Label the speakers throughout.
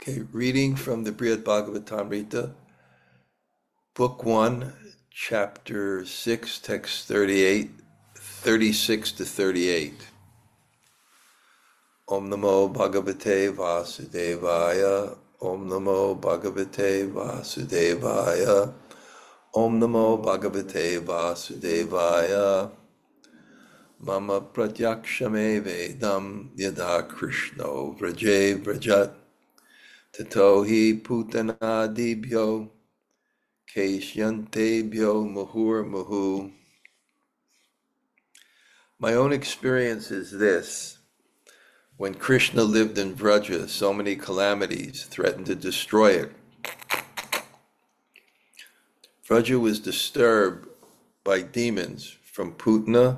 Speaker 1: Okay, reading from the Bṛhad-bhāgavatāmṛta, Book 1, Chapter 6, Text 36 to 38. Om Namo Bhagavate Vasudevaya, Om Namo Bhagavate Vasudevaya, Om Namo Bhagavate Vasudevaya. Mama pratyakṣam evedaṁ yadā Kṛṣṇo vraje-vrajat, tato pūtanādibhyo, keśy-antebhyo muhur. My own experience is this. When Krishna lived in Vraja, so many calamities threatened to destroy it. Vraja was disturbed by demons from Pūtana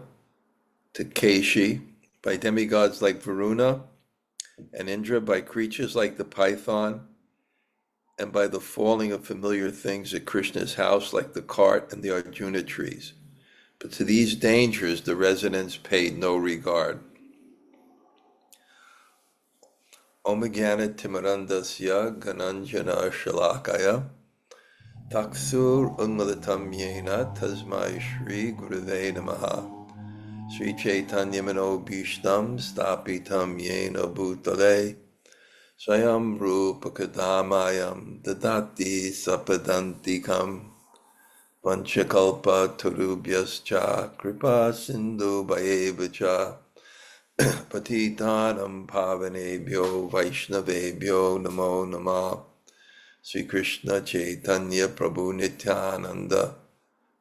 Speaker 1: to keśy, by demigods like Varuṇa and Indra, by creatures like the python, and by the falling of familiar things at Krishna's house like the cart and the Arjuna trees. But to these dangers the residents paid no regard. Om Timarandasya Gananjana Shalakaya Taksur Unmalatam Yena Tasmai Shri Gurave Namaha Sri Chaitanya Mano Bhishtam Stapitam Yena Bhutale Swayam Rupa Kadamayam Dadati Sapadantikam Vanchakalpa Tarubhyascha Kripa Sindhu Bhayevacha Patitanam Pavanebhyo Vaishnavebhyo Namo Namah Sri Krishna Chaitanya Prabhu Nityananda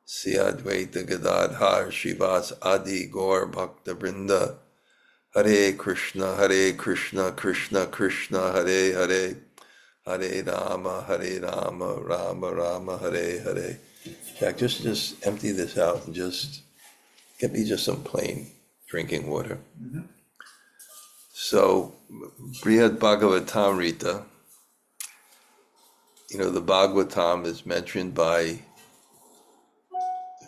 Speaker 1: Sri Advaita Gadadhar Shivas Adi Gaur Bhakta Vrinda Hare Krishna Krishna Krishna Hare Hare Hare Rama Rama Rama Hare Hare. Jack, just empty this out and just get me just some plain drinking water. Mm-hmm. So, Bṛhad-bhāgavatāmṛta, the Bhagavatam is mentioned by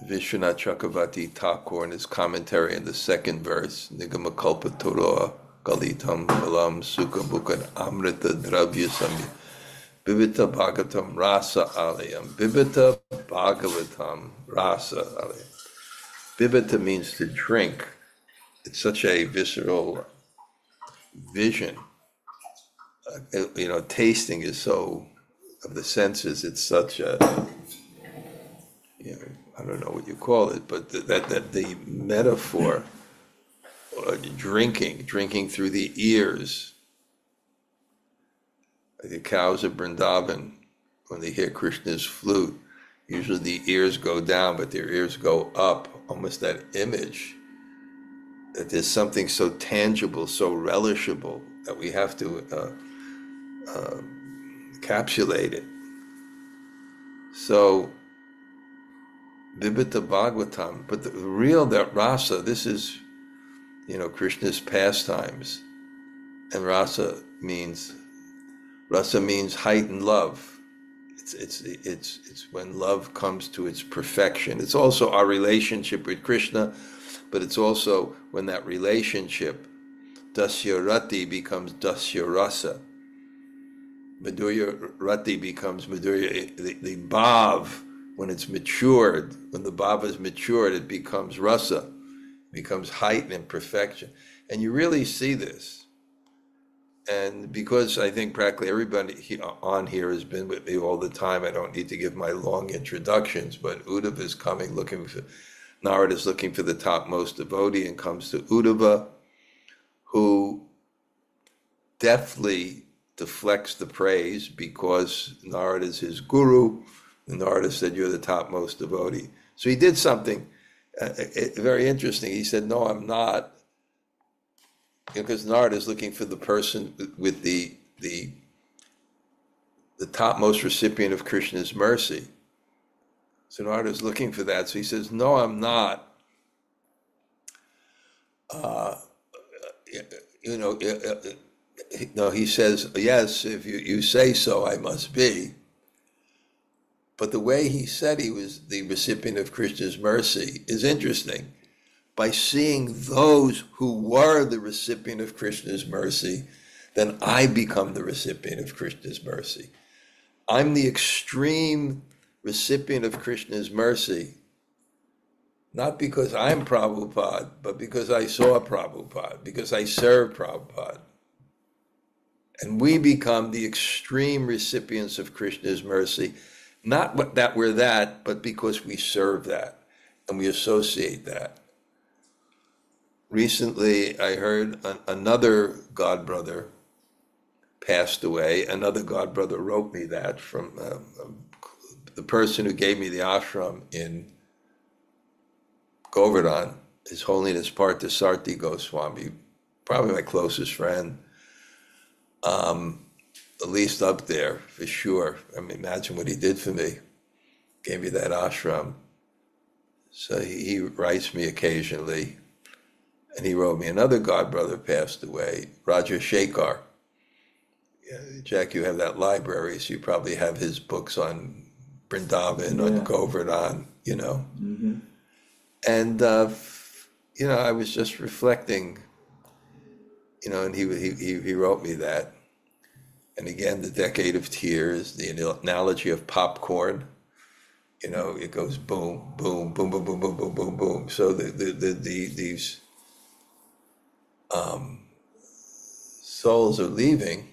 Speaker 1: Vishwanath Chakravarti Thakur in his commentary in the second verse, Nigamakalpa Torah Galitam Balam Sukha Bhukan Amrita Dravya Samya Bibita Bhagavatam Rasa Alayam. Bibita Bhagavatam Rasa Alayam. Bibita means to drink. It's such a visceral vision. Tasting is so, of the senses, it's such a, I don't know what you call it, but that the metaphor, drinking through the ears. Like the cows of Vrindavan, when they hear Krishna's flute, usually the ears go down, but their ears go up, almost that image that there's something so tangible, so relishable, that we have to encapsulate it. So, Bibita Bhagavatam, but the real, that rasa, this is, Krishna's pastimes, and rasa means heightened love. It's when love comes to its perfection. It's also our relationship with Krishna, but it's also when that relationship, dasya rati, becomes dasya rasa. Madhurya rati becomes madhurya, the bhav. When it's matured, when the bhava is matured, it becomes rasa, becomes height and perfection. And you really see this. And because I think practically everybody on here has been with me all the time, I don't need to give my long introductions, but Uddhava is coming Narada is looking for the topmost devotee and comes to Uddhava, who deftly deflects the praise because Narada is his guru. And Narada said, you're the topmost devotee. So he did something very interesting. He said, no, I'm not. Because Narada is looking for the person with the topmost recipient of Krishna's mercy. So Narada is looking for that. So he says, no, I'm not. No, he says, yes, if you say so, I must be. But the way he said he was the recipient of Krishna's mercy is interesting. By seeing those who were the recipient of Krishna's mercy, then I become the recipient of Krishna's mercy. I'm the extreme recipient of Krishna's mercy, not because I'm Prabhupada, but because I saw Prabhupada, because I served Prabhupada. And we become the extreme recipients of Krishna's mercy, not that we're that, but because we serve that and we associate that. Recently, I heard another godbrother passed away. Another godbrother wrote me that from the person who gave me the ashram in Govardhan, His Holiness Parthasarthi Goswami, probably my closest friend. At least up there, for sure. I mean, imagine what he did for me. Gave me that ashram. So he writes me occasionally. And he wrote me, another godbrother passed away, Raja Shekhar. Yeah, Jack, you have that library, so you probably have his books on Vrindavan, on Govardhan, you know. Mm-hmm. And, you know, I was just reflecting, you know, and he wrote me that. And again, the decade of tears, the analogy of popcorn, you know, it goes boom, boom, boom, boom, boom, boom, boom, boom, boom. So these souls are leaving,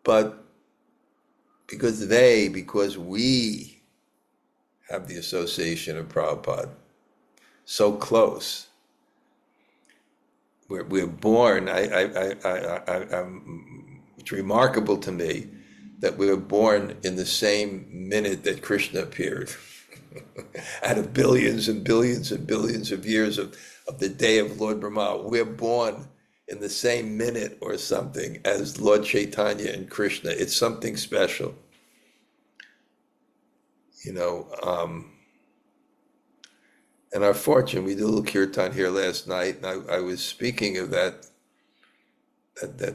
Speaker 1: but because we have the association of Prabhupada so close. We're born. It's remarkable to me that we were born in the same minute that Krishna appeared. Out of billions and billions and billions of years of the day of Lord Brahma, we're born in the same minute or something as Lord Chaitanya and Krishna. It's something special. You know, and our fortune, we did a little kirtan here last night, and I was speaking of that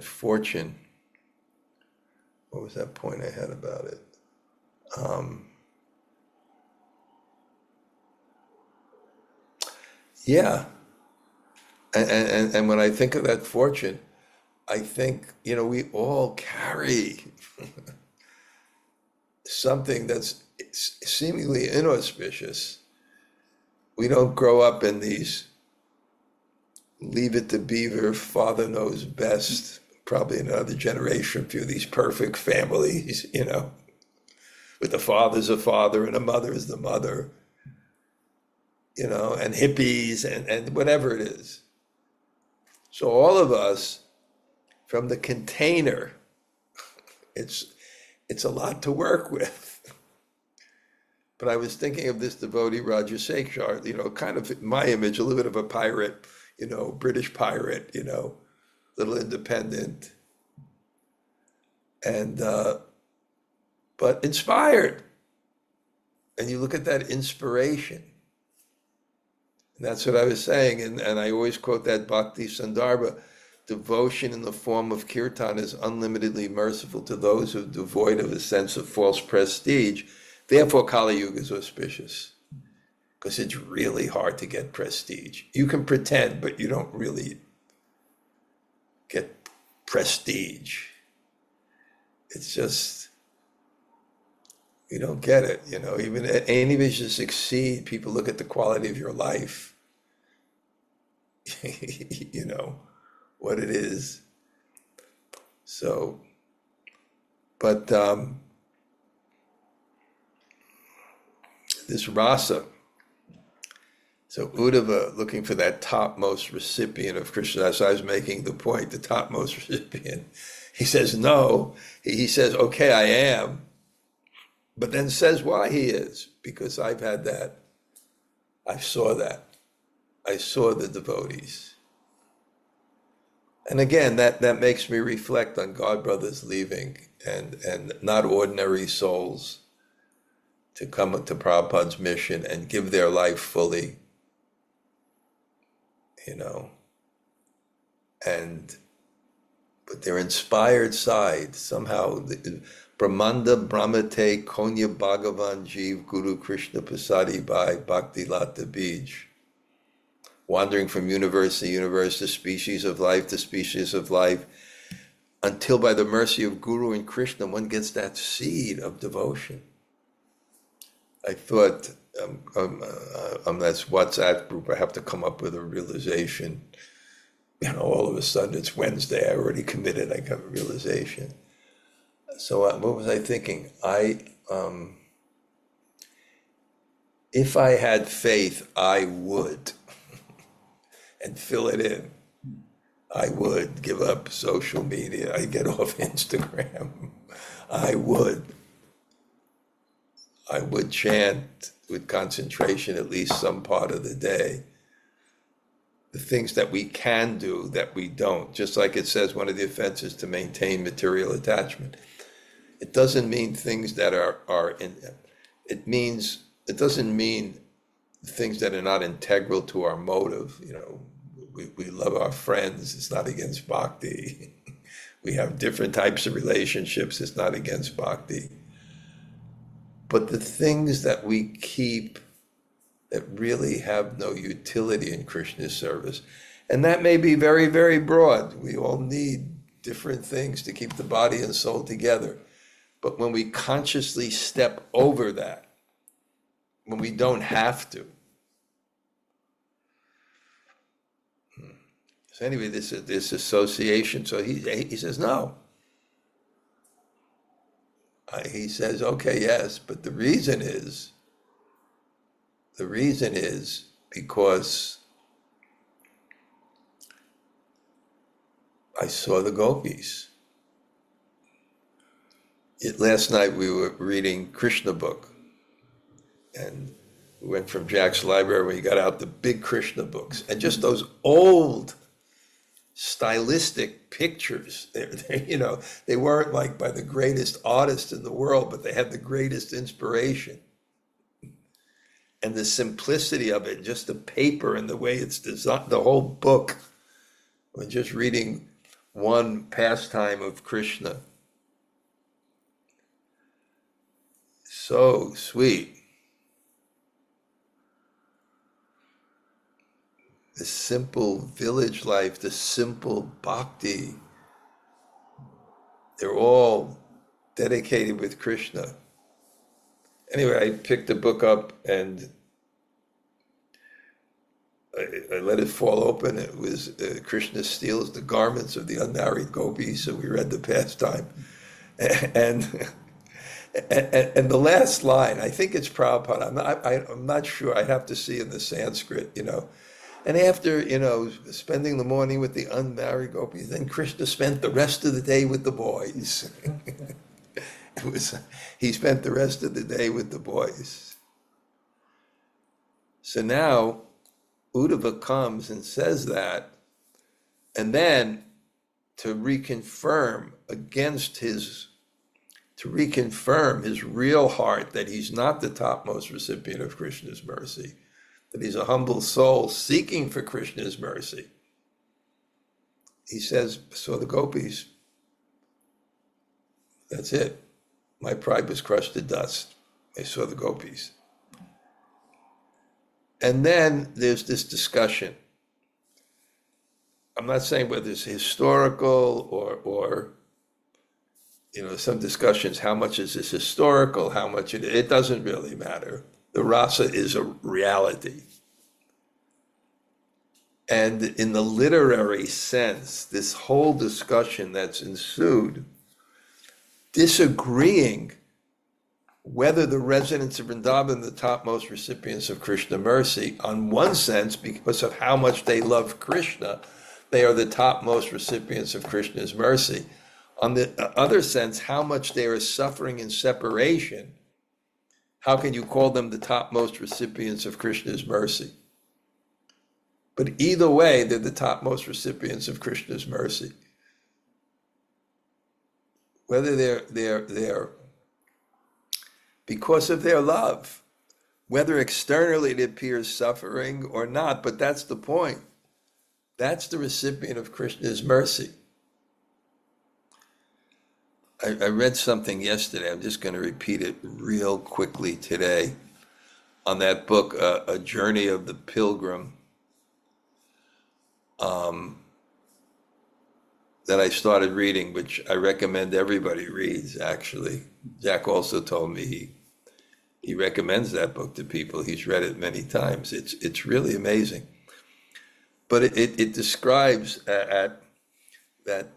Speaker 1: fortune. What was that point I had about it? Yeah. And when I think of that fortune, I think, you know, we all carry something that's seemingly inauspicious. We don't grow up in these leave it to beaver, father knows best, probably another generation, few of these perfect families, you know, with the father's a father and a mother is the mother, you know, and hippies and whatever it is. So all of us, from the container, it's a lot to work with. But I was thinking of this devotee, Raja Shekhar, you know, kind of my image, a little bit of a pirate, you know, British pirate, you know, little independent. And, but inspired. And you look at that inspiration. And that's what I was saying. And I always quote that Bhakti Sandarbha, devotion in the form of kirtan is unlimitedly merciful to those who are devoid of a sense of false prestige. Therefore, Kali Yuga is auspicious, because it's really hard to get prestige. You can pretend, but you don't really get prestige. It's just, you don't get it, you know. Even any way to succeed, people look at the quality of your life, you know, what it is. So, but this rasa, so Uddhava looking for that topmost recipient of Krishna. As I was making the point, the topmost recipient. He says no. He says, okay, I am, but then says why he is, because I've had that. I saw that. I saw the devotees. And again, that makes me reflect on God brothers leaving and not ordinary souls to come to Prabhupada's mission and give their life fully, you know, but their inspired side, somehow, Brahmanda Brahmate Konya Bhagavan Jeev Guru Krishna Pasadi by Bhakti Lata Bij. wandering from universe to universe, to species of life to species of life, until by the mercy of Guru and Krishna, one gets that seed of devotion. I thought, on this WhatsApp group, I have to come up with a realization. All of a sudden it's Wednesday, I already committed, I got a realization. So what was I thinking? If I had faith, I would, and fill it in. I would give up social media. I'd get off Instagram. I would chant with concentration at least some part of the day. The things that we can do that we don't, just like it says one of the offenses to maintain material attachment. It doesn't mean things that it doesn't mean things that are not integral to our motive. We love our friends, it's not against bhakti. We have different types of relationships, it's not against bhakti. But the things that we keep that really have no utility in Krishna's service, and that may be very, very broad. We all need different things to keep the body and soul together. But when we consciously step over that, when we don't have to. So anyway, this association, so he says no. He says, okay, yes, but the reason is because I saw the gopis. Last night we were reading Krishna book, and we went from Jack's library, we got out the big Krishna books, and just those old stylistic pictures. They weren't like by the greatest artists in the world, but they had the greatest inspiration. And the simplicity of it, just the paper and the way it's designed, the whole book. We're just reading one pastime of Krishna. So sweet. The simple village life, the simple bhakti, they're all dedicated with Krishna. Anyway, I picked the book up and I let it fall open. It was Krishna steals the garments of the unmarried gopis, so we read the pastime. And the last line, I think it's Prabhupada, I'm not sure, I'd have to see in the Sanskrit, And after, spending the morning with the unmarried gopis, then Krishna spent the rest of the day with the boys. He spent the rest of the day with the boys. So now Uddhava comes and says that, and then to reconfirm his real heart that he's not the topmost recipient of Krishna's mercy, that he's a humble soul seeking for Krishna's mercy. He says, so the gopis, that's it. My pride was crushed to dust. I saw the gopis. And then there's this discussion. I'm not saying whether it's historical or some discussions, how much is this historical, how much it doesn't really matter. The rasa is a reality. And in the literary sense, this whole discussion that's ensued, disagreeing whether the residents of Vrindavan are the topmost recipients of Krishna mercy, on one sense, because of how much they love Krishna, they are the topmost recipients of Krishna's mercy. On the other sense, how much they are suffering in separation, how can you call them the topmost recipients of Krishna's mercy? But either way, they're the topmost recipients of Krishna's mercy. Whether they're because of their love, whether externally it appears suffering or not, but that's the point. That's the recipient of Krishna's mercy. I read something yesterday, I'm just going to repeat it real quickly today, on that book, A Journey of the Pilgrim. that I started reading, which I recommend everybody reads, actually. Jack also told me he recommends that book to people. He's read it many times. It's really amazing. But it describes that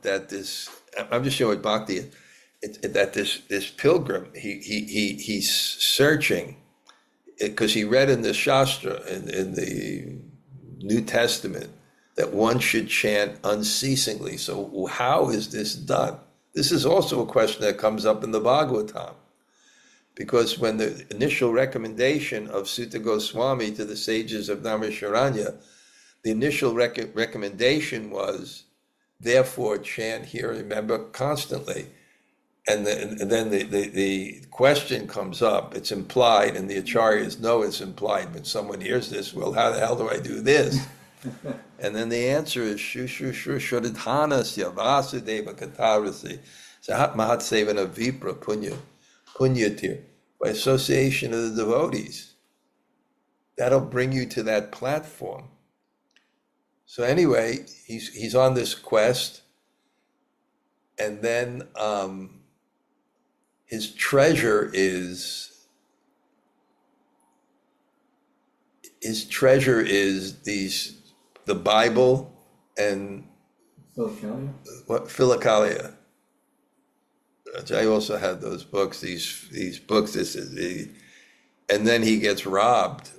Speaker 1: this, I'm just showing Bhakti, that this pilgrim, he's searching, because he read in the Shastra, in the New Testament, that one should chant unceasingly. So how is this done? This is also a question that comes up in the Bhagavatam, because when the initial recommendation of Sutta Goswami to the sages of Naimisharanya, the initial recommendation was, therefore chant here, remember, constantly. And then the question comes up, it's implied, and the acharyas know it's implied. When someone hears this, well, how the hell do I do this? And then the answer is Shuddhanasya Vasudeva Katarasi Sahat Mahat Sevana Vipra Punyatir, by association of the devotees. That'll bring you to that platform. So anyway, he's on this quest, and then his treasure is the Bible and Philokalia. I also had those books. These books. And then he gets robbed,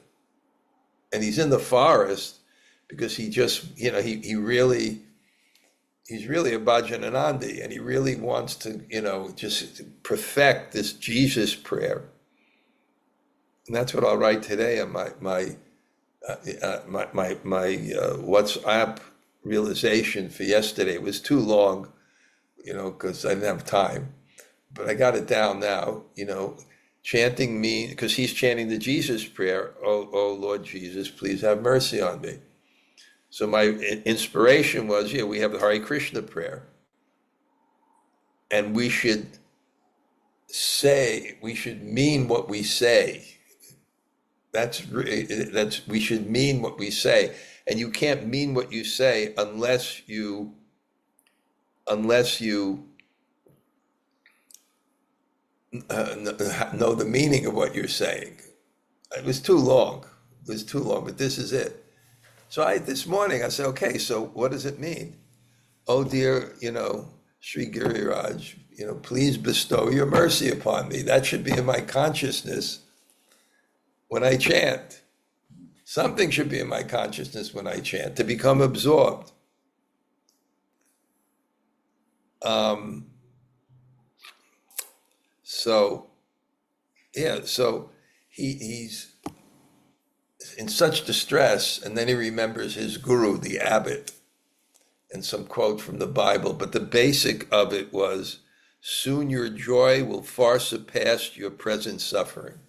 Speaker 1: and he's in the forest because he just, he's really a Bhajananandi, and he really wants to, just perfect this Jesus prayer. And that's what I'll write today on my WhatsApp realization for yesterday. It was too long, because I didn't have time, but I got it down now. Chanting me, because he's chanting the Jesus prayer. Oh Lord Jesus, please have mercy on me. So my inspiration was, we have the Hare Krishna prayer, and we should mean what we say. We should mean what we say, and you can't mean what you say unless you know the meaning of what you're saying. It was too long, but this is it. So this morning I said, okay, so what does it mean? Oh dear, Sri Giriraj, please bestow your mercy upon me. That should be in my consciousness when I chant. Something should be in my consciousness when I chant, to become absorbed. So he's in such distress, and then he remembers his guru, the abbot, and some quote from the Bible, but the basic of it was, soon your joy will far surpass your present suffering.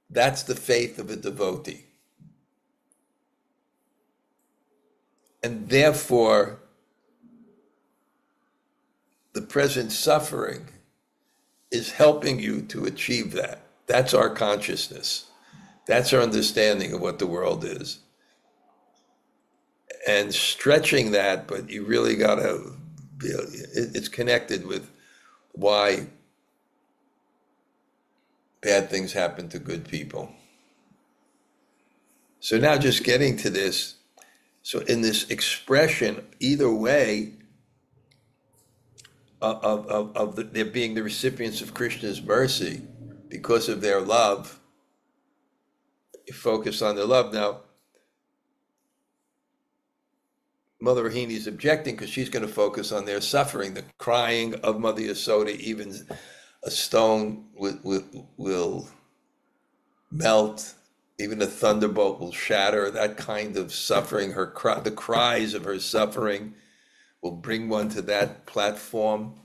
Speaker 1: That's the faith of a devotee. And therefore, the present suffering is helping you to achieve that. That's our consciousness. That's our understanding of what the world is. And stretching that, but you really it's connected with why bad things happen to good people. So now just getting to this, so in this expression, either way, of their being the recipients of Krishna's mercy because of their love, you focus on their love. Now, Mother Rahini is objecting because she's going to focus on their suffering, the crying of Mother Yasoda. Even a stone will melt, even a thunderbolt will shatter. That kind of suffering, the cries of her suffering will bring one to that platform.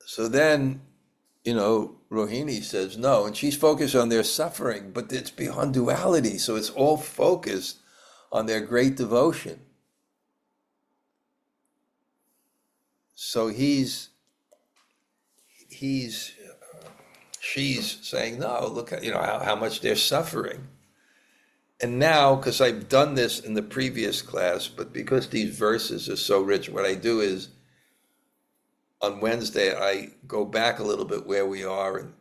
Speaker 1: So then, Rohini says no, and she's focused on their suffering, but it's beyond duality, so it's all focused on their great devotion. So she's saying, no, look at, how much they're suffering. And now, because I've done this in the previous class, but because these verses are so rich, what I do is on Wednesday, I go back a little bit where we are and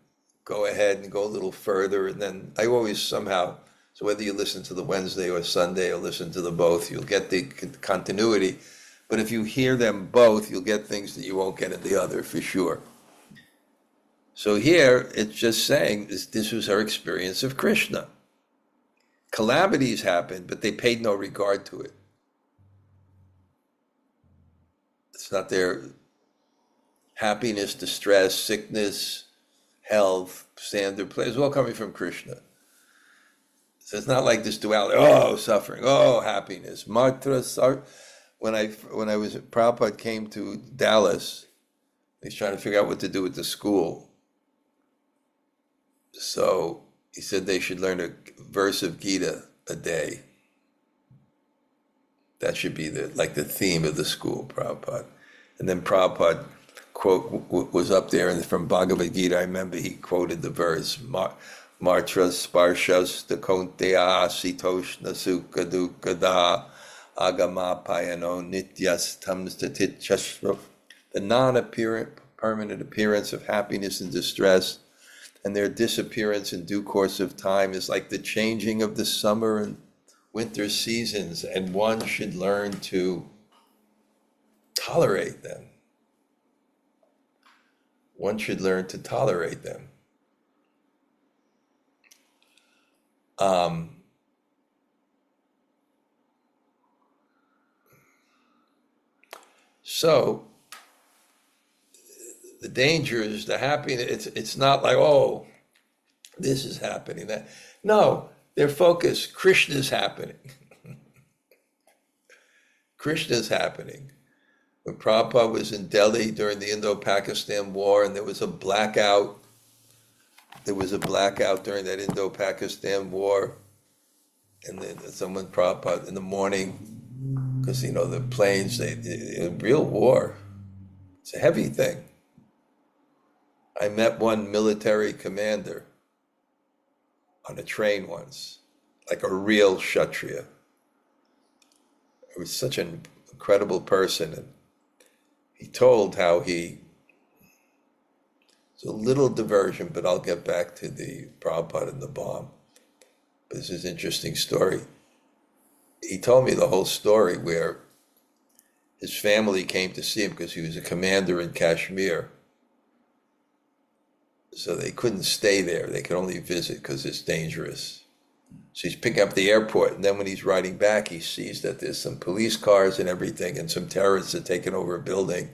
Speaker 1: go ahead and go a little further. And then I always somehow, so whether you listen to the Wednesday or Sunday or listen to the both, you'll get the continuity. But if you hear them both, you'll get things that you won't get in the other, for sure. So here, it's just saying this was our experience of Krishna. Calamities happened, but they paid no regard to it. It's not their happiness, distress, sickness, health, standard play. It's all coming from Krishna. So it's not like this duality, oh, suffering, oh, happiness. When I was, Prabhupada came to Dallas, he's trying to figure out what to do with the school. So he said they should learn a verse of Gita a day. That should be the theme of the school, Prabhupada. And then Prabhupada was up there, and from Bhagavad Gita, I remember he quoted the verse, Martras Sparshas Dakonteya Sitoshna Sukha Dukkada Agama Payano Nityas Tamstatit Chashra, the non-permanent appearance of happiness and distress, and their disappearance in due course of time is like the changing of the summer and winter seasons, and one should learn to tolerate them. One should learn to tolerate them. So the danger is the happiness. It's not like, oh, this is happening. That no, their focus, Krishna's happening. Krishna's happening. When Prabhupada was in Delhi during the Indo-Pakistan War, and there was a blackout during that Indo-Pakistan War, and then someone, Prabhupada, in the morning, because the planes, a real war. It's a heavy thing. I met one military commander on a train once, like a real Kshatriya. He was such an incredible person, and he told how it's a little diversion, but I'll get back to the Prabhupada and the bomb. But this is an interesting story. He told me the whole story where his family came to see him because he was a commander in Kashmir. So they couldn't stay there. They could only visit because it's dangerous. So he's picking up the airport, and then when he's riding back, he sees that there's some police cars and everything, and some terrorists had taken over a building,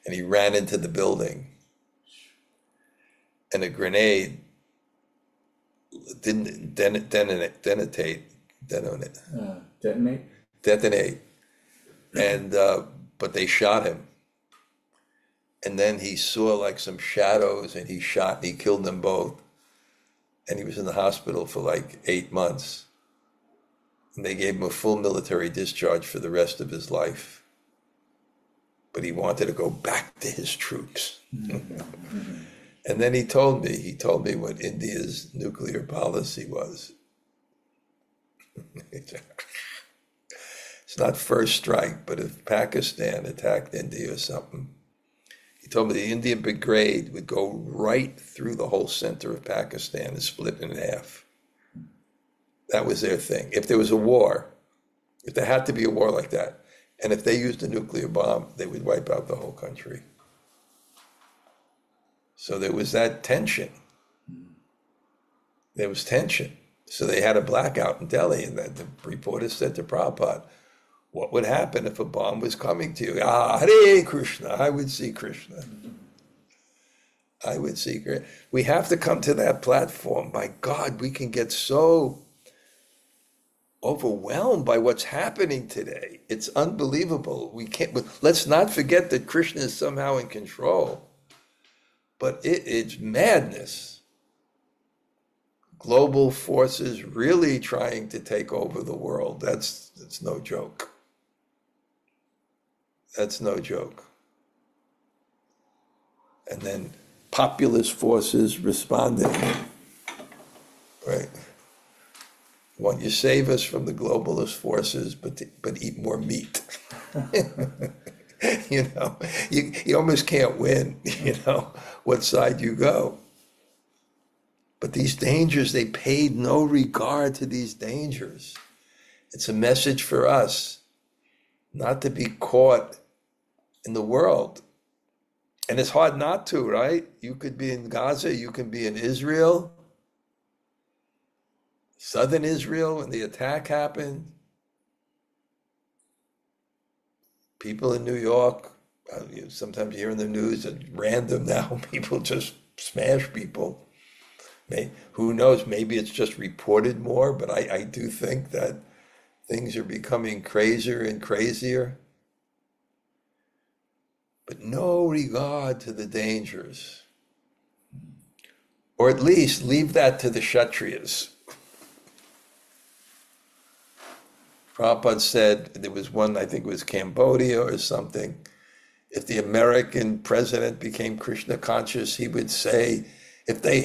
Speaker 1: and he ran into the building. And a grenade didn't detonate. And but they shot him. And then he saw like some shadows, and he killed them both. And he was in the hospital for like 8 months. And they gave him a full military discharge for the rest of his life. But he wanted to go back to his troops. And then he told me what India's nuclear policy was. It's not first strike, but if Pakistan attacked India or something, he told me the Indian brigade would go right through the whole center of Pakistan and split in half. That was their thing. If there was a war, if there had to be a war like that, and if they used a nuclear bomb, they would wipe out the whole country. So there was that tension. There was tension. So they had a blackout in Delhi, and the reporter said to Prabhupada, what would happen if a bomb was coming to you? Hare Krishna, I would see Krishna. I would see Krishna. We have to come to that platform. My God, we can get so overwhelmed by what's happening today. It's unbelievable. Let's not forget that Krishna is somehow in control. But it's madness. Global forces really trying to take over the world. That's no joke. That's no joke. and then populist forces responding, right? Want you save us from the globalist forces, but eat more meat. You know, you almost can't win, you know, what side you go. But these dangers, they paid no regard to these dangers. It's a message for us not to be caught in the world. And it's hard not to, right? You could be in Gaza, you can be in Israel, southern Israel, when the attack happened. People in New York, sometimes you hear in the news, at random now, people just smash people. Who knows, maybe it's just reported more, but I do think that things are becoming crazier and crazier. But no regard to the dangers. Or at least leave that to the Kshatriyas. Prabhupada said, there was one, I think it was Cambodia or something, if the American president became Krishna conscious, he would say, if they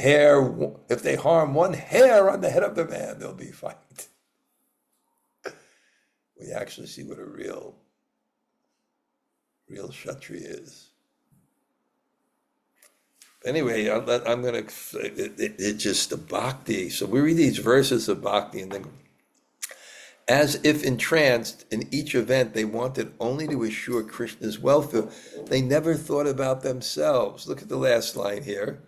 Speaker 1: harm one hair on the head of the man, they'll be fine. We actually see what a real Kshatriya is. Anyway, I'm going to, it's just the bhakti. So we read these verses of bhakti and then, as if entranced, in each event, they wanted only to assure Krishna's welfare. They never thought about themselves. Look at the last line here.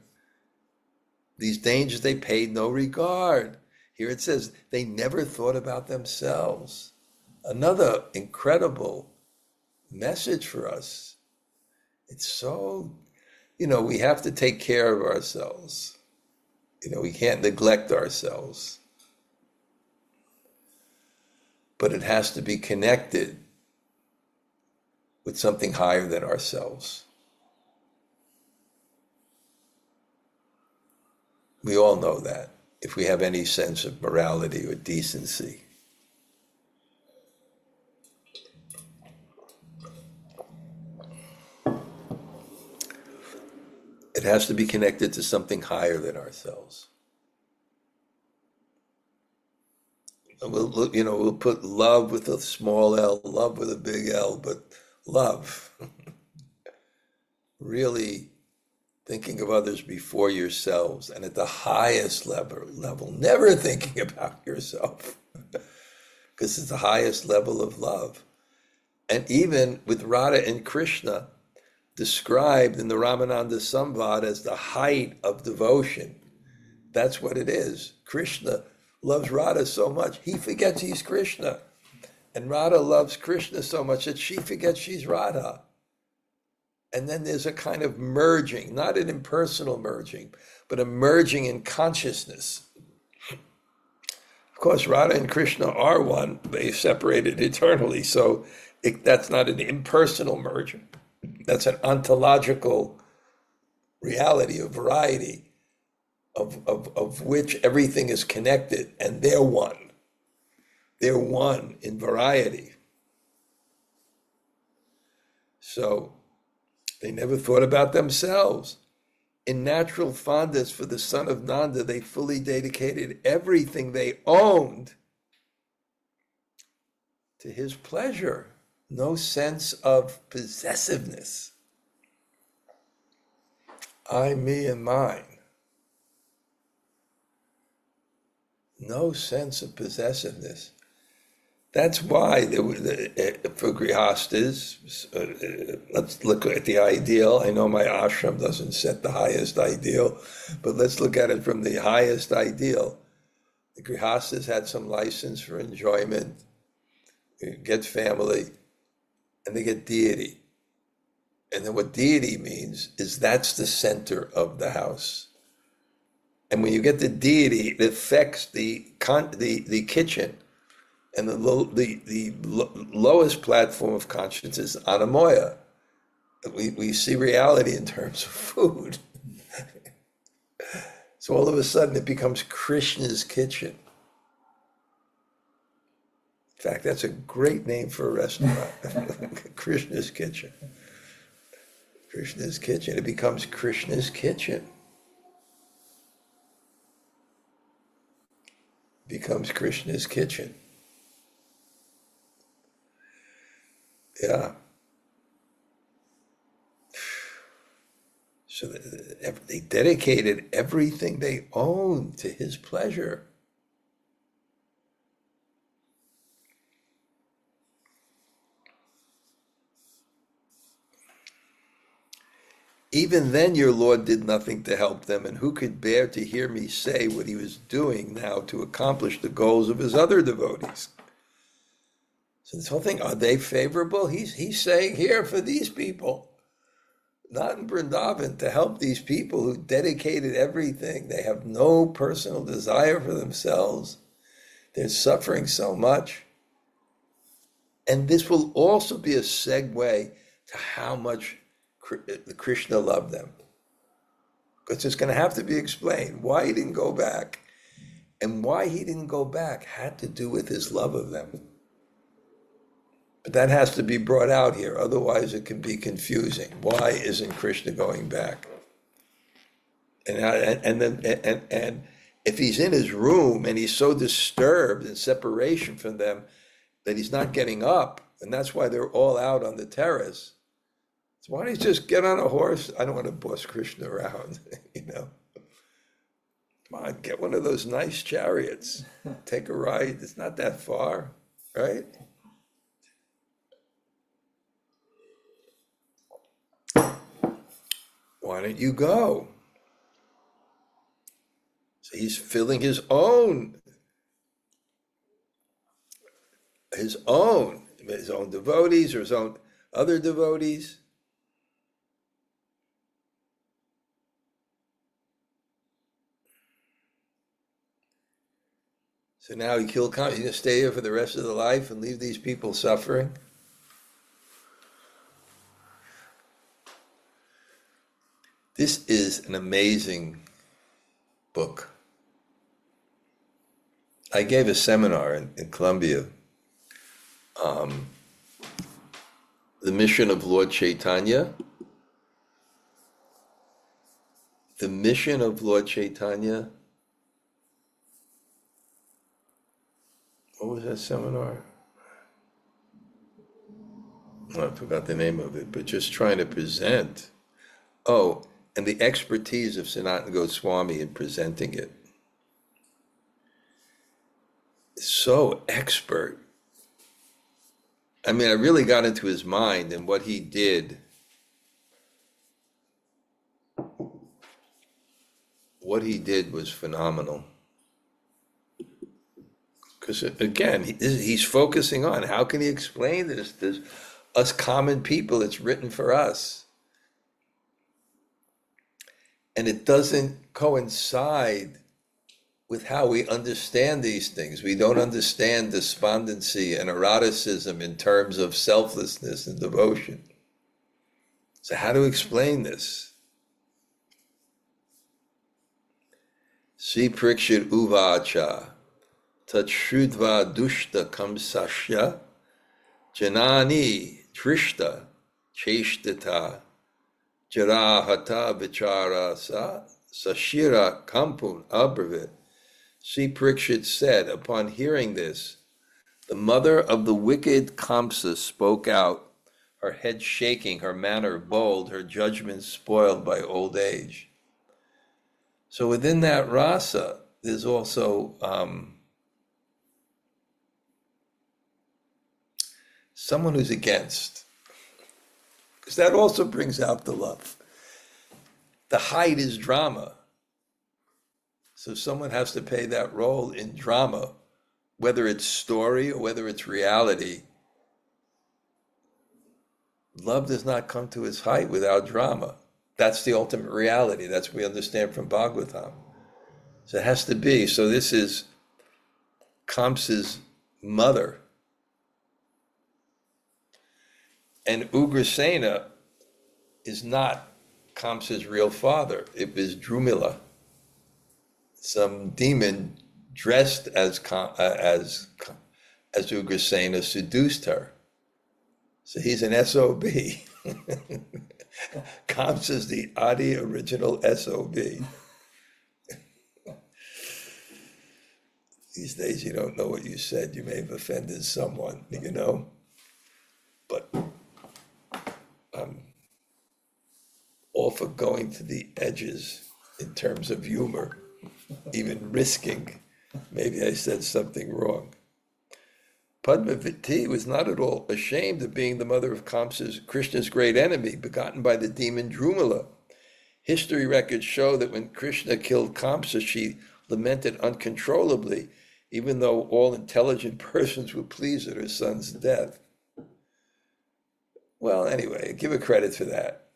Speaker 1: These dangers, they paid no regard. Here it says, they never thought about themselves. Another incredible message for us. It's so, we have to take care of ourselves. We can't neglect ourselves. But it has to be connected with something higher than ourselves. We all know that, if we have any sense of morality or decency. It has to be connected to something higher than ourselves. And we'll put love with a small L, love with a big L, but love. Really thinking of others before yourselves, and at the highest level, never thinking about yourself, because it's the highest level of love. And even with Radha and Krishna, described in the Ramananda Samvad as the height of devotion. That's what it is. Krishna loves Radha so much, he forgets he's Krishna. And Radha loves Krishna so much that she forgets she's Radha. And then there's a kind of merging, not an impersonal merging, but a merging in consciousness. Of course, Radha and Krishna are one. They separated eternally, so that's not an impersonal merging. That's an ontological reality, a variety of which everything is connected, and they're one. They're one in variety. So they never thought about themselves. In natural fondness for the son of Nanda, they fully dedicated everything they owned to his pleasure. No sense of possessiveness. I, me, and mine. No sense of possessiveness. That's why for grihastas, let's look at the ideal. I know my ashram doesn't set the highest ideal, but let's look at it from the highest ideal. The grihastas had some license for enjoyment, get family, and they get deity. And then what deity means is that's the center of the house. And when you get the deity, it affects the kitchen. And the lowest platform of conscience is anamoya. We see reality in terms of food. So all of a sudden it becomes Krishna's kitchen. In fact, that's a great name for a restaurant. Krishna's kitchen. Krishna's kitchen. It becomes Krishna's kitchen. Becomes Krishna's kitchen. Yeah. So they dedicated everything they owned to his pleasure. Even then your Lord did nothing to help them, and who could bear to hear me say what he was doing now to accomplish the goals of his other devotees? So this whole thing, are they favorable? He's saying here for these people, not in Vrindavan, to help these people who dedicated everything. They have no personal desire for themselves. They're suffering so much. And this will also be a segue to how much Krishna loved them. Because it's going to have to be explained why he didn't go back. And why he didn't go back had to do with his love of them. But that has to be brought out here, otherwise it can be confusing. Why isn't Krishna going back? And if he's in his room and he's so disturbed in separation from them that he's not getting up, and that's why they're all out on the terrace. So why don't you just get on a horse? I don't want to boss Krishna around, Come on, get one of those nice chariots. Take a ride. It's not that far, right? Why don't you go? So he's filling his own devotees or his own other devotees. So now he's going to stay here for the rest of the life and leave these people suffering. This is an amazing book. I gave a seminar in Columbia, the mission of Lord Chaitanya. The mission of Lord Chaitanya. What was that seminar? I forgot the name of it, but just trying to present. And the expertise of Sanatana Swami in presenting it. So expert. I mean, I really got into his mind and what he did. What he did was phenomenal. Because again, he's focusing on how can he explain this? There's us common people, it's written for us. And it doesn't coincide with how we understand these things. We don't understand despondency and eroticism in terms of selflessness and devotion. So how to explain this? Si prikshit uvacha tatshrudva dushta kamsashya janani trishta cheshtata jarahata vichara sashira kampun abravit. Si Parikshit said, upon hearing this, the mother of the wicked Kamsa spoke out, her head shaking, her manner bold, her judgment spoiled by old age. So within that rasa, there's also someone who's against. Because that also brings out the love. The height is drama. So someone has to play that role in drama, whether it's story or whether it's reality. Love does not come to its height without drama. That's the ultimate reality. That's what we understand from Bhagavatam. So it has to be. So this is Kamsa's mother. And Ugrasena is not Kamsa's real father. It was Drumila. Some demon dressed as Ugrasena seduced her. So he's an SOB. Kamsa is the Adi original SOB. These days you don't know what you said. You may have offended someone, you know. But I'm all for going to the edges in terms of humor, even risking. Maybe I said something wrong. Padmavati was not at all ashamed of being the mother of Krishna's great enemy, begotten by the demon Drumala. History records show that when Kṛṣṇa killed Kamsa, she lamented uncontrollably, even though all intelligent persons were pleased at her son's death. Well, anyway, give her credit for that.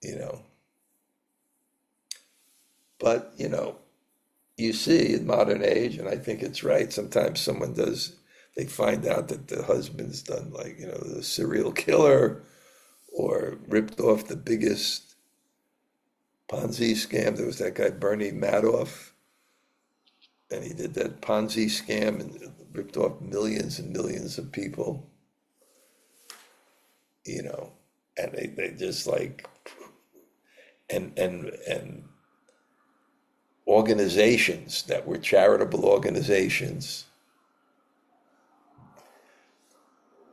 Speaker 1: You know. But, you know, you see in modern age, and I think it's right, sometimes someone they find out that the husband's done, like, you know, the serial killer or ripped off the biggest Ponzi scam. There was that guy, Bernie Madoff, and he did that Ponzi scam and ripped off millions and millions of people, you know, and they just like, and organizations that were charitable organizations.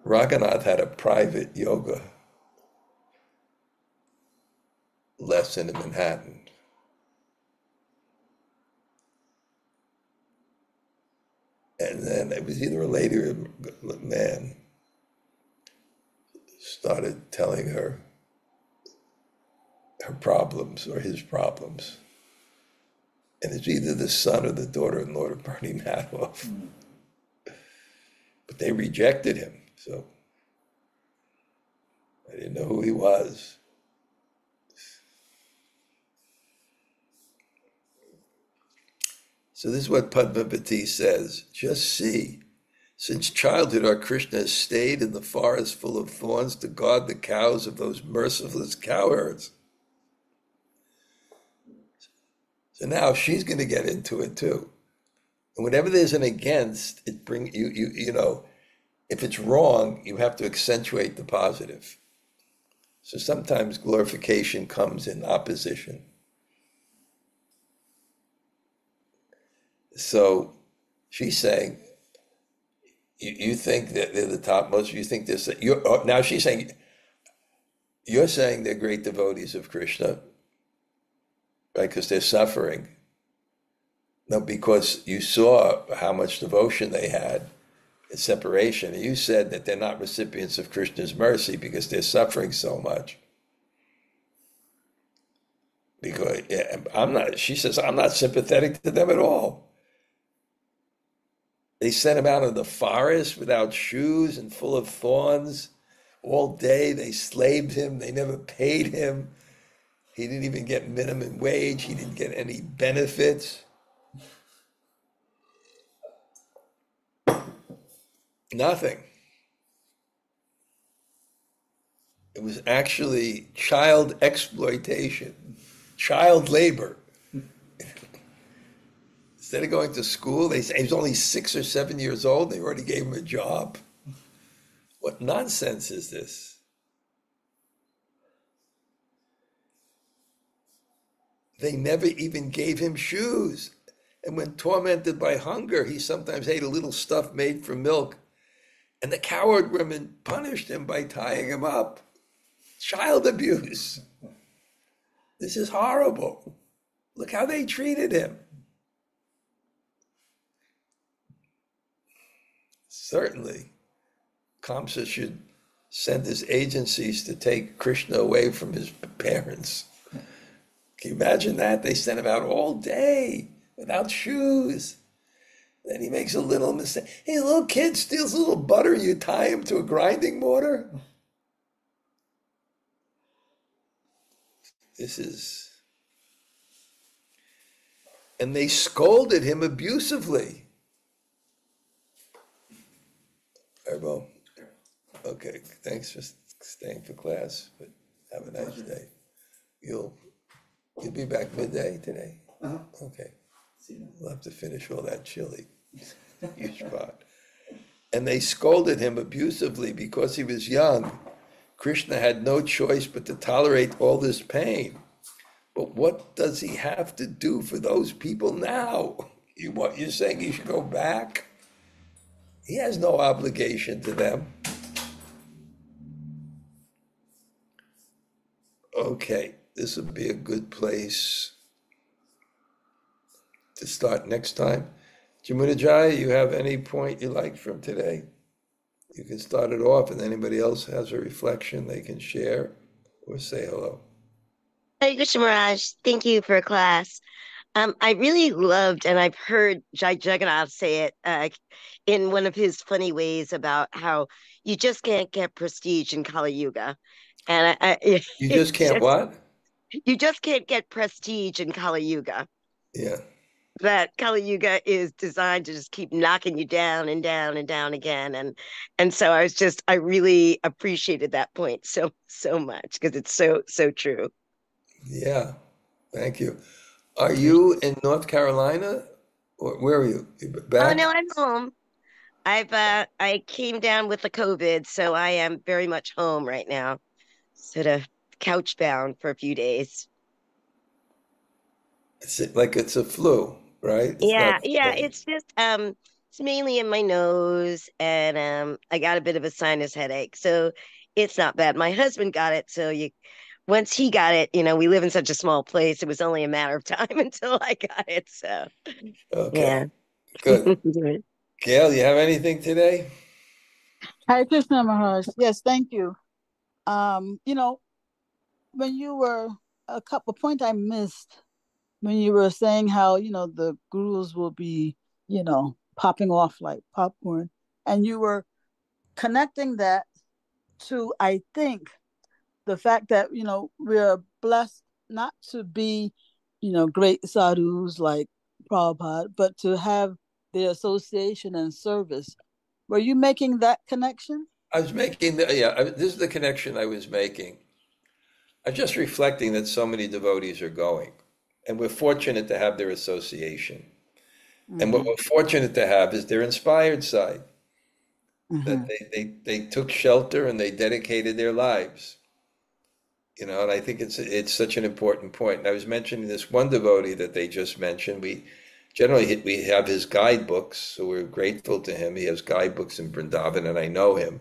Speaker 1: Raghunath had a private yoga lesson in Manhattan. And then it was either a lady or a man started telling her problems or his problems. And it's either the son or the daughter-in-law of Bernie Madoff. Mm. But they rejected him, so I didn't know who he was. So this is what Padmavati says. Just see, since childhood our Kṛṣṇa has stayed in the forest full of thorns to guard the cows of those merciless cowherds. So now she's going to get into it too. And whenever there's an against, it brings you know, if it's wrong, you have to accentuate the positive. So sometimes glorification comes in opposition. So she's saying, you think that they're the topmost, you think this, now she's saying, you're saying they're great devotees of Kṛṣṇa, right? Because they're suffering. No, because you saw how much devotion they had in separation. And you said that they're not recipients of Krishna's mercy because they're suffering so much. Because she says, I'm not sympathetic to them at all. They sent him out in the forest without shoes and full of thorns all day. They slaved him. They never paid him. He didn't even get minimum wage. He didn't get any benefits. Nothing. It was actually child exploitation, child labor. Instead of going to school, they say he was only 6 or 7 years old. They already gave him a job. What nonsense is this? They never even gave him shoes. And when tormented by hunger, he sometimes ate a little stuff made from milk. And the cowherd women punished him by tying him up. Child abuse. This is horrible. Look how they treated him. Certainly, Kamsa should send his agencies to take Kṛṣṇa away from his parents. Can you imagine that? They sent him out all day without shoes. Then he makes a little mistake. Hey, a little kid steals a little butter, you tie him to a grinding mortar? This is... And they scolded him abusively. Erbo, okay, thanks for staying for class, but have a nice day. You'll be back midday today? Uh-huh. Okay. We'll have to finish all that chili. Huge pot. And they scolded him abusively because he was young. Krishna had no choice but to tolerate all this pain. But what does he have to do for those people now? You're saying he should go back? He has no obligation to them. Okay, this would be a good place to start next time. Jamunajaya, you have any point you like from today? You can start it off, and anybody else has a reflection they can share or say hello.
Speaker 2: Hey, Krishna Maharaj, thank you for class. I really loved, and I've heard Jai Jagannath say it in one of his funny ways about how you just can't get prestige in Kali Yuga, and
Speaker 1: You just
Speaker 2: it's
Speaker 1: can't
Speaker 2: just
Speaker 1: what?
Speaker 2: you just can't get prestige in Kali Yuga.
Speaker 1: Yeah.
Speaker 2: That Kali Yuga is designed to just keep knocking you down and down and down again, and so I really appreciated that point so much because it's so true.
Speaker 1: Yeah. Thank you. Are you in North Carolina? Or where are you?
Speaker 2: Oh
Speaker 1: Back?
Speaker 2: no, I'm home. I came down with the COVID, so I am very much home right now, sort of couch bound for a few days.
Speaker 1: It's like it's a flu, right? It's not.
Speaker 2: Yeah, it's just it's mainly in my nose and I got a bit of a sinus headache. So it's not bad. My husband got it, so you once he got it, we live in such a small place, it was only a matter of time until I got it. So
Speaker 1: Okay.
Speaker 2: yeah.
Speaker 1: Good. Gail, you have anything today?
Speaker 3: Hare Krishna Maharaj. Yes, thank you. You know, when you were a couple point I missed when you were saying how, the gurus will be, popping off like popcorn. And you were connecting that to, I think, the fact that, we're blessed not to be, great sadhus like Prabhupada, but to have the association and service. Were you making that connection?
Speaker 1: I was making this is the connection I was making. I'm just reflecting that so many devotees are going, and we're fortunate to have their association. And what
Speaker 3: Mm-hmm.
Speaker 1: we're fortunate to have is their inspired side, that
Speaker 3: Mm-hmm.
Speaker 1: they took shelter and they dedicated their lives. And I think it's such an important point. And I was mentioning this one devotee that they just mentioned. We have his guidebooks, so we're grateful to him. He has guidebooks in Vrindavan, and I know him.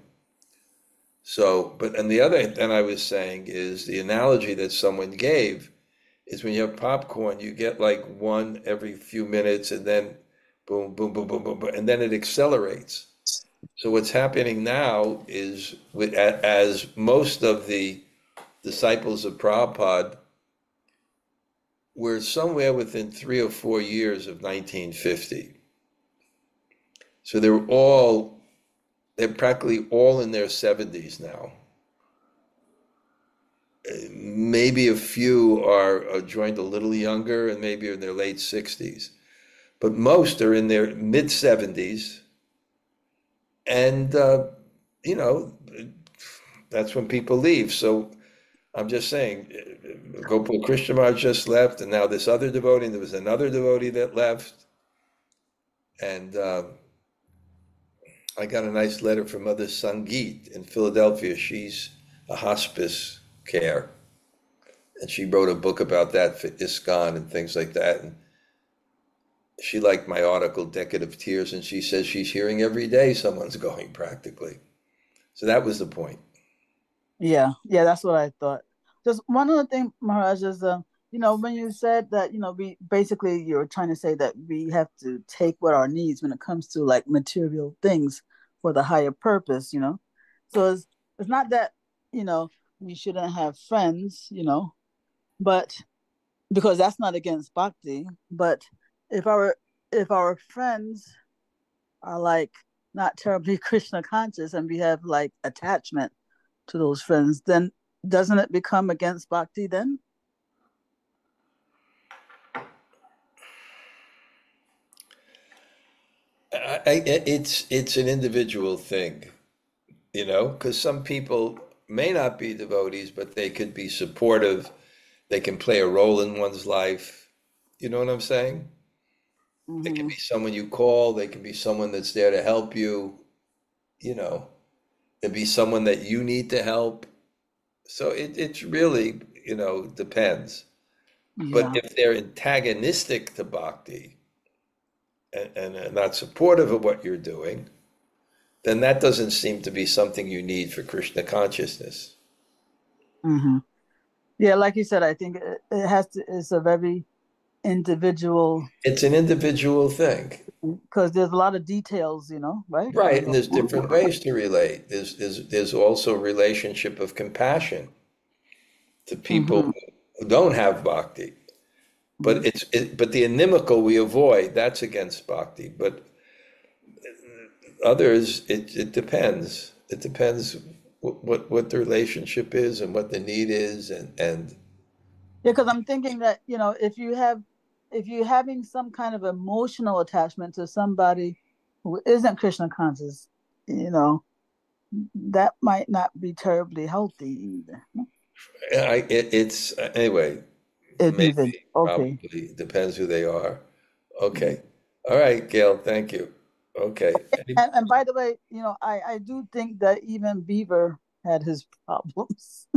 Speaker 1: So, but and the other thing I was saying is the analogy that someone gave is when you have popcorn, you get like one every few minutes, and then boom, boom, boom, boom, boom, boom, and then it accelerates. So what's happening now is as most of the disciples of Prabhupada were somewhere within 3 or 4 years of 1950. So they're practically all in their 70s now. Maybe a few are joined a little younger and maybe in their late 60s. But most are in their mid 70s. And, you know, that's when people leave. So I'm just saying, Gopal Krishna Maharaj just left, and now this other devotee, and there was another devotee that left. And I got a nice letter from Mother Sangeet in Philadelphia. She's a hospice care, and she wrote a book about that for ISKCON and things like that. And she liked my article, Decade of Tears, and she says she's hearing every day someone's going practically. So that was the point.
Speaker 3: Yeah, that's what I thought. Just one other thing, Maharaj, is when you said that, we basically you're trying to say that we have to take what our needs when it comes to like material things for the higher purpose. So it's not that, we shouldn't have friends, but because that's not against bhakti, but if our friends are like not terribly Krishna conscious and we have like attachment to those friends, then doesn't it become against bhakti then?
Speaker 1: It's an individual thing, because some people may not be devotees, but they could be supportive. They can play a role in one's life. You know what I'm saying? They can
Speaker 3: Mm-hmm.
Speaker 1: be someone you call. They can be someone that's there to help you. You know, there'd be someone that you need to help. So it's really, depends. But
Speaker 3: Yeah.
Speaker 1: if they're antagonistic to bhakti and are not supportive of what you're doing, then that doesn't seem to be something you need for Krishna consciousness.
Speaker 3: Hmm. Yeah, like you said, I think it has to. It's a very individual.
Speaker 1: It's an individual thing.
Speaker 3: Because there's a lot of details, right?
Speaker 1: Right, and there's different ways to relate. There's also relationship of compassion to people
Speaker 3: Hmm.
Speaker 1: who don't have bhakti. But but the inimical we avoid, that's against bhakti. But others, it depends. It depends what the relationship is and what the need is, and
Speaker 3: Yeah, because I'm thinking that, if you're having some kind of emotional attachment to somebody who isn't Krishna conscious, that might not be terribly healthy either.
Speaker 1: it's anyway.
Speaker 3: Even
Speaker 1: Maybe,
Speaker 3: okay.
Speaker 1: probably depends who they are. Okay, all right, Gail. Thank you. Okay.
Speaker 3: And by the way, I do think that even Beaver had his problems.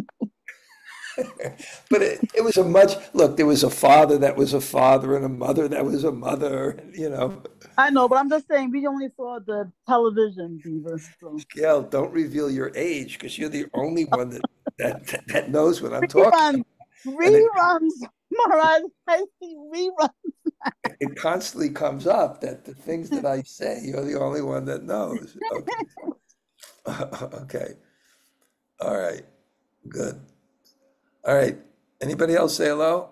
Speaker 1: But it was look, there was a father that was a father and a mother that was a mother.
Speaker 3: I know, but I'm just saying we only saw the television Beaver. So.
Speaker 1: Gail, don't reveal your age because you're the only one that knows what I'm talking
Speaker 3: Reruns,
Speaker 1: about. And
Speaker 3: reruns, Maharaj. I see reruns.
Speaker 1: it constantly comes up that the things that I say, you're the only one that knows. Okay. Okay. All right. Good. All right. Anybody else say hello?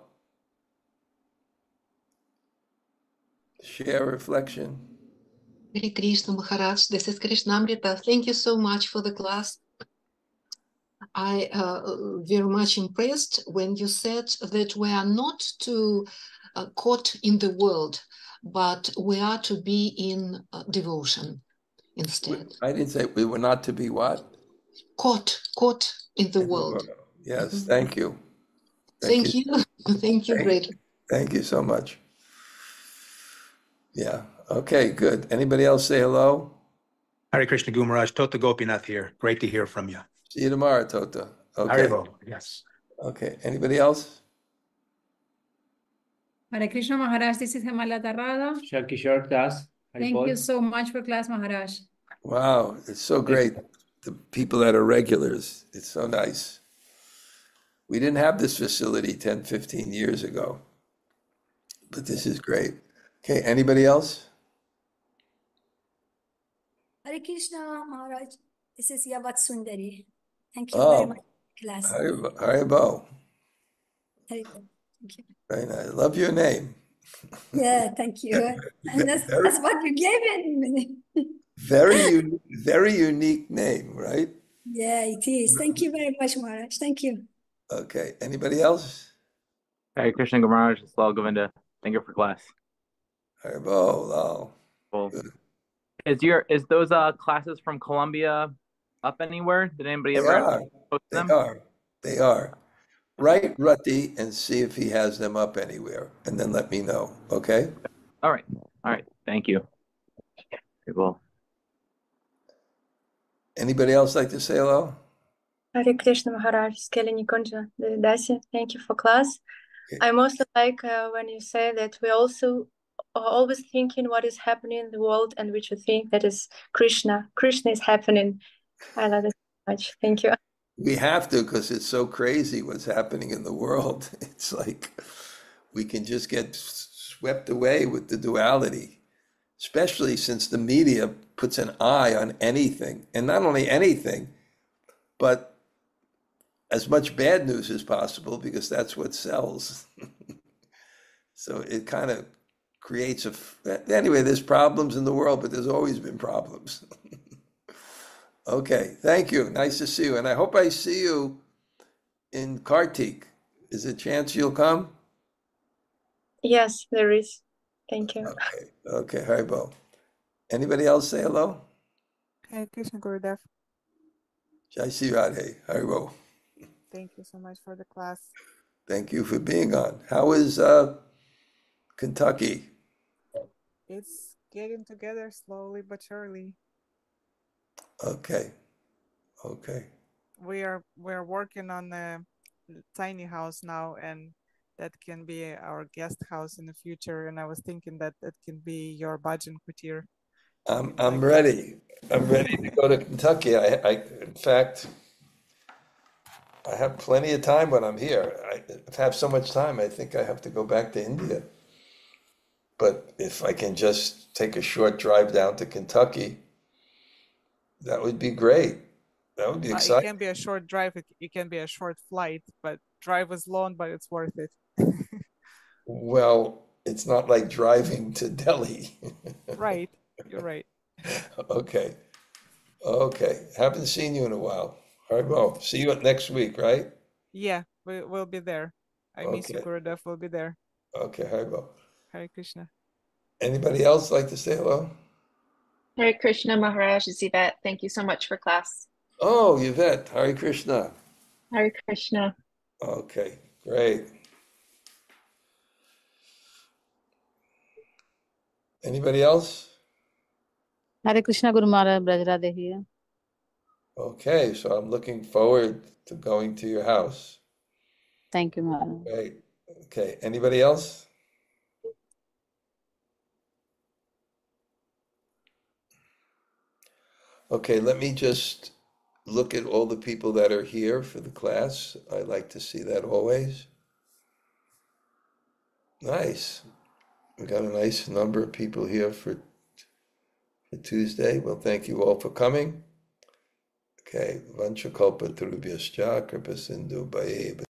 Speaker 1: Share reflection.
Speaker 4: Hare Krishna Maharaj, this is Krishna-katha. Thank you so much for the class. I very much impressed when you said that we are not to caught in the world, but we are to be in devotion instead.
Speaker 1: I didn't say we were not to be what?
Speaker 4: Caught in the world.
Speaker 1: Yes, thank you.
Speaker 4: Thank you. Thank you, great.
Speaker 1: Thank you so much. Yeah. Okay, good. Anybody else say hello?
Speaker 5: Hare Krishna Guru Maharaj, Tota Gopinath here. Great to hear from you.
Speaker 1: See you tomorrow, Tota. Okay.
Speaker 5: Haribo, yes.
Speaker 1: Okay. Anybody else?
Speaker 6: Hare Krishna Maharaj, this is Hemala Tarrada.
Speaker 7: Shakishar.
Speaker 6: Thank you so much for class, Maharaj.
Speaker 1: Wow, it's so great. The people that are regulars, it's so nice. We didn't have this facility 10, 15 years ago, but this is great. Okay, anybody else?
Speaker 8: Hare Krishna Maharaj, this is Yavat Sundari. Thank you very much for class.
Speaker 1: Haribo.
Speaker 8: Haribo. Thank you.
Speaker 1: Very nice. Love your name.
Speaker 8: Yeah, thank you. And that's what you gave me.
Speaker 1: Very unique name, right?
Speaker 8: Yeah, it is. Thank you very much, Maharaj. Thank you.
Speaker 1: Okay, anybody else?
Speaker 7: Hare Krishna Guru Maharaj, Slal Govinda. Thank you for class.
Speaker 1: Haribo, wow.
Speaker 7: Cool. Is those classes from Colombia up anywhere? Did anybody ever post them?
Speaker 1: They are. Write Rati and see if he has them up anywhere, and then let me know, okay?
Speaker 7: All right. Thank you. Cool.
Speaker 1: Anybody else like to say hello?
Speaker 9: Hare Krishna Maharaj, Skeli Nikunja Dasi. Thank you for class.
Speaker 1: Okay.
Speaker 9: I mostly like when you say that we also are always thinking what is happening in the world and we should think that is Krishna. Krishna is happening. I love it so much. Thank you.
Speaker 1: We have to, because it's so crazy what's happening in the world. It's like we can just get swept away with the duality, especially since the media puts an eye on anything, and not only anything, but as much bad news as possible, because that's what sells. So it kind of creates anyway, there's problems in the world, but there's always been problems. Okay, thank you. Nice to see you. And I hope I see you in Kartik. Is there a chance you'll come?
Speaker 9: Yes, there is. Thank you.
Speaker 1: Okay, Haribo. Anybody else say hello?
Speaker 10: Hare Krishna Gurudev.
Speaker 1: Jai Sri Radhe. Haribo.
Speaker 10: Thank you so much for the class.
Speaker 1: Thank you for being on. How is Kentucky?
Speaker 10: It's getting together slowly but surely.
Speaker 1: Okay.
Speaker 10: we're working on a tiny house now, and that can be our guest house in the future. And I was thinking that it can be your bhajan kutir.
Speaker 1: I'm ready. I'm ready to go to Kentucky. In fact, I have plenty of time when I'm here. I have so much time, I think I have to go back to India. But if I can just take a short drive down to Kentucky, that would be great. That would be
Speaker 10: It
Speaker 1: exciting.
Speaker 10: can be a short drive. It can be a short flight, but drive is long, but it's worth it.
Speaker 1: Well, it's not like driving to Delhi.
Speaker 10: Right. You're right.
Speaker 1: Okay. Okay. Haven't seen you in a while. All right, well, see you next week, right?
Speaker 10: Yeah, we'll be there. I miss you,
Speaker 1: Okay.
Speaker 10: Gurudev. We'll be there.
Speaker 1: Okay, Haribo.
Speaker 10: Hare Krishna.
Speaker 1: Anybody else like to say hello?
Speaker 11: Hare Krishna Maharaj, it's Yvette. Thank you so much for class.
Speaker 1: Oh, Yvette, Hare Krishna.
Speaker 11: Hare Krishna.
Speaker 1: Okay, great. Anybody else?
Speaker 3: Hare Krishna, Guru Maharaj, Vrajradhe here.
Speaker 1: Okay, so I'm looking forward to going to your house.
Speaker 3: Thank you, Maharaj.
Speaker 1: Great. Okay, anybody else? Okay, let me just look at all the people that are here for the class. I like to see that always. Nice. We got a nice number of people here for Tuesday. Well, thank you all for coming. Okay, Vanchakalpa Trubhyascha Kripa Sindhu Bhaye